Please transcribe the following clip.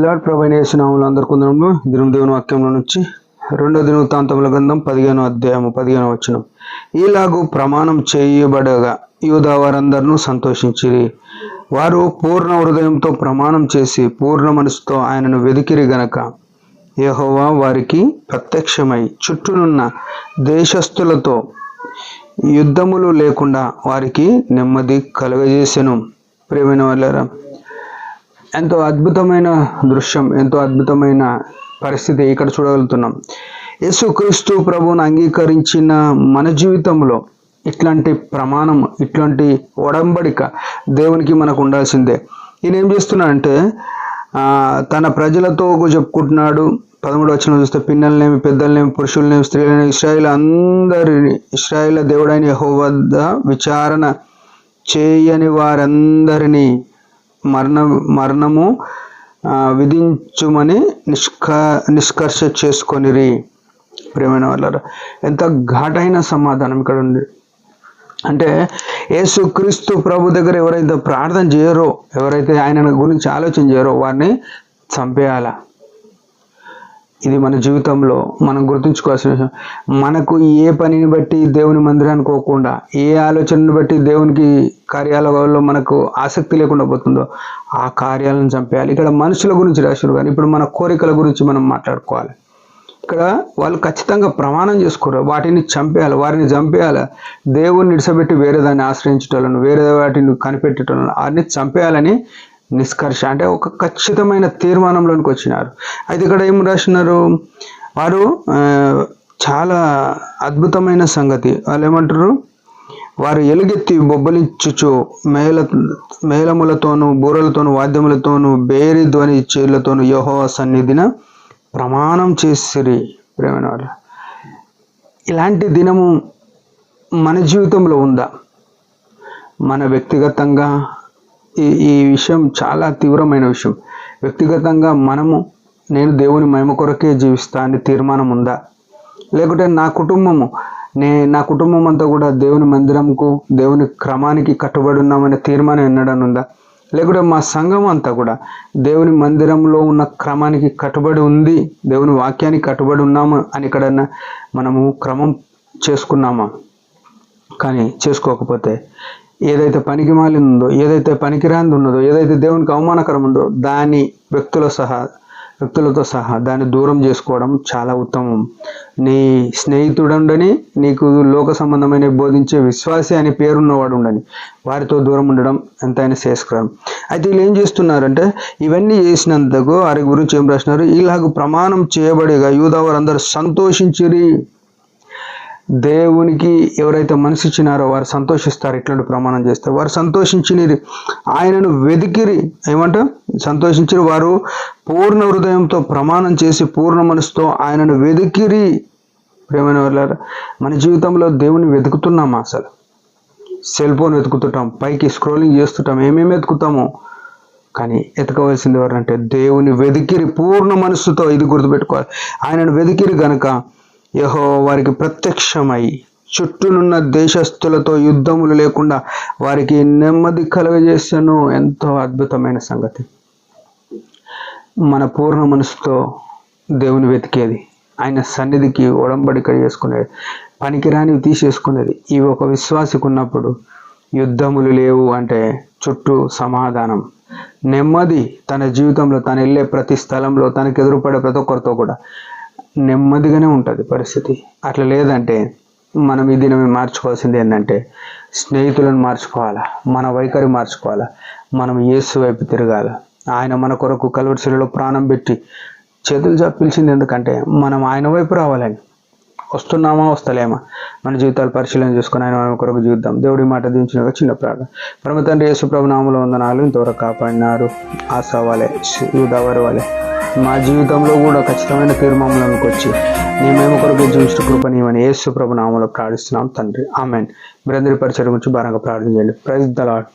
ప్రైజ్లార్డ్ ప్రభువైన యేసు నామములో అందరికీ వందనములు. దేవుని వాక్యంలో నుంచి 2 దినవృత్తాంతముల గ్రంథం 15వ అధ్యాయము 15వ వచనం. ఈలాగు ప్రమాణం చేయబడగా యూదా వారందరూ సంతోషించిరి. వారు పూర్ణ హృదయంతో ప్రమాణం చేసి పూర్ణ మనసుతో ఆయనను వెదికిరి గనక యెహోవా వారికి ప్రత్యక్షమై చుట్టూనున్న దేశస్థులతో యుద్ధములు లేకుండా వారికి నెమ్మది కలుగజేసెను. ప్రియమైన వాళ్ళారా, ఎంతో అద్భుతమైన దృశ్యం, ఎంతో అద్భుతమైన పరిస్థితి ఇక్కడ చూడగలుగుతున్నాం. యేసుక్రీస్తు ప్రభువును అంగీకరించిన మన జీవితంలో ఇట్లాంటి ప్రమాణం, ఇట్లాంటి ఒడంబడిక దేవునికి మనకు ఉండాల్సిందే. ఈయన ఏం చేస్తున్నాడంటే తన ప్రజలతో చెప్పుకుంటున్నాడు. 13వ వచనం చూస్తే, పిన్నలనేమి, పెద్దలనేమి, పురుషులనేమి, స్త్రీలనేమి, ఇశ్రాయేలు దేవుడైన యెహోవా వద్ద విచారణ చేయని వారందరినీ మరణము విధించుమని నిష్కర్ష చేసుకొనిరి. ప్రియమైన వాళ్ళారా, ఎంత ఘాటైన సమాధానం ఇక్కడ ఉంది. అంటే యేసుక్రీస్తు ప్రభు దగ్గర ఎవరైతే ప్రార్థన చేయరో, ఎవరైతే ఆయన గురించి ఆలోచన చేయరో వారిని చంపేయాల. ఇది మన జీవితంలో మనం గుర్తుంచుకోవాల్సిన విషయం. మనకు ఏ పనిని బట్టి దేవుని మందిరానికి పోకుండా, ఏ ఆలోచనను బట్టి దేవునికి కార్యాలలో మనకు ఆసక్తి లేకుండా పోతుందో ఆ కార్యాలను చంపేయాలి. ఇక్కడ మనుషుల గురించి రాశారు, కానీ ఇప్పుడు మన కోరికల గురించి మనం మాట్లాడుకోవాలి. ఇక్కడ వాళ్ళు ఖచ్చితంగా ప్రమాణం చేసుకోరు, వాటిని చంపేయాలి, వారిని చంపేయాలి. దేవుని విడిచిపెట్టి వేరే దాన్ని ఆశ్రయించటోళ్ళను, వేరే వాటిని కనిపెట్టేటోళ్ళను వారిని చంపేయాలని నిష్కర్ష, అంటే ఒక ఖచ్చితమైన తీర్మానంలోనికి వచ్చినారు. అయితే ఇక్కడ ఏం రాసినారు, వారు చాలా అద్భుతమైన సంగతి. వాళ్ళు ఏమంటారు, వారు ఎలుగెత్తి బొబ్బలించుచు మేళములతోనూ, బూరలతోనూ, వాద్యములతోనూ, బేరి ధ్వని చేతులతోనూ యెహోవా సన్నిధిన ప్రమాణం చేసిరి. ప్రేమైన వాళ్ళు, ఇలాంటి దినము మన జీవితంలో ఉందా? మన వ్యక్తిగతంగా ఈ విషయం చాలా తీవ్రమైన విషయం. వ్యక్తిగతంగా నేను దేవుని మహిమ కొరకే జీవిస్తా అని తీర్మానం ఉందా? లేకుంటే నా కుటుంబం అంతా కూడా దేవుని మందిరంకు, దేవుని క్రమానికి కట్టుబడి ఉన్నామనే తీర్మానం ఎన్నడని ఉందా? లేకుంటే మా సంఘం అంతా కూడా దేవుని మందిరంలో ఉన్న క్రమానికి కట్టుబడి ఉంది, దేవుని వాక్యానికి కట్టుబడి ఉన్నాము అని ఎక్కడన్నా మనము క్రమం చేసుకున్నామా? కానీ చేసుకోకపోతే ఏదైతే పనికి మాలిన ఉందో, ఏదైతే పనికిరాంది ఉన్నదో, ఏదైతే దేవునికి అవమానకరం ఉందో దాని వ్యక్తులతో సహా దాన్ని దూరం చేసుకోవడం చాలా ఉత్తమం. నీ స్నేహితుడుండని, నీకు లోక సంబంధమైన బోధించే విశ్వాసి అని పేరున్నవాడు ఉండని, వారితో దూరం ఉండడం ఎంతైనా శ్రేయస్కరం. అయితే వీళ్ళు ఏం చేస్తున్నారంటే, ఇవన్నీ చేసినందుకు వారి గురించి ఏం రాసినారు, ఇలాగ ప్రమాణం చేయబడేగా యూదా వారందరూ సంతోషించిరి. దేవునికి ఎవరైతే మనసు ఇచ్చినారో వారు సంతోషిస్తారు. ఇట్లాంటి ప్రమాణం చేస్తే వారు సంతోషించిరి, ఆయనను వెదికిరి. సంతోషించిరి. వారు పూర్ణ హృదయంతో ప్రమాణం చేసి పూర్ణ మనసుతో ఆయనను వెదికిరి. ప్రియమైన వాళ్ళారా, మన జీవితంలో దేవుని వెతుకుతున్నామా? అసలు సెల్ ఫోన్ వెతుకుతుంటాం, పైకి స్క్రోలింగ్ చేస్తుంటాం, ఏమేమి వెతుకుతామో. కానీ ఎతకవలసింది ఎవరంటే దేవుని వెదికిరి పూర్ణ మనస్సుతో. ఇది గుర్తుపెట్టుకోవాలి. ఆయనను వెదికిరి గనక యెహోవా వారికి ప్రత్యక్షమై చుట్టూనున్న దేశస్థులతో యుద్ధములు లేకుండా వారికి నెమ్మది కలుగజేసెను. ఎంతో అద్భుతమైన సంగతి. మన పూర్ణ మనసుతో దేవుని వెతికేది, ఆయన సన్నిధికి ఒడంబడిక చేసుకునేది, పనికిరానివి తీసేసుకునేది. ఇవి ఒక విశ్వాసికి ఉన్నప్పుడు యుద్ధములు లేవు అంటే చుట్టూ సమాధానం, నెమ్మది. తన జీవితంలో తను వెళ్ళే ప్రతి స్థలంలో తనకు ఎదురుపడే ప్రతి ఒక్కరితో కూడా నెమ్మదిగానే ఉంటుంది పరిస్థితి. అట్లా లేదంటే మనం ఈ దినం మార్చుకోవాల్సింది ఏంటంటే, స్నేహితులను మార్చుకోవాలా, మన వైఖరి మార్చుకోవాలా, మనం యేసు వైపు తిరగాల. ఆయన మన కొరకు కల్వరి శిలువలో ప్రాణం పెట్టి చేతులు చాపి పిలిచింది ఎందుకంటే మనం ఆయన వైపు రావాలని. వస్తున్నామా వస్తలేమా మన జీవితాలు పరిశీలన చేసుకుని ఆయన కొరకు జీవిద్దాం. దేవుడి మాట దించిన చిన్న ప్రార్థన. పరమ తండ్రి యేసు ప్రభు నామములో వందనాలు. ఇంతవరకు కాపాడినారు. ఆశవాలే, యూదావారి వాళ్ళే మా జీవితంలో కూడా ఖచ్చితమైన తీర్మానంలోకి వచ్చి నీ మేము కొరకు జీవించిన కృపనీయమని యేసు ప్రభు నామములో ప్రార్థిస్తున్నాం తండ్రి. ఆమేన్. మీరందరి పరిచయం గురించి భారంగా ప్రార్థన చేయండి. Praise the lord.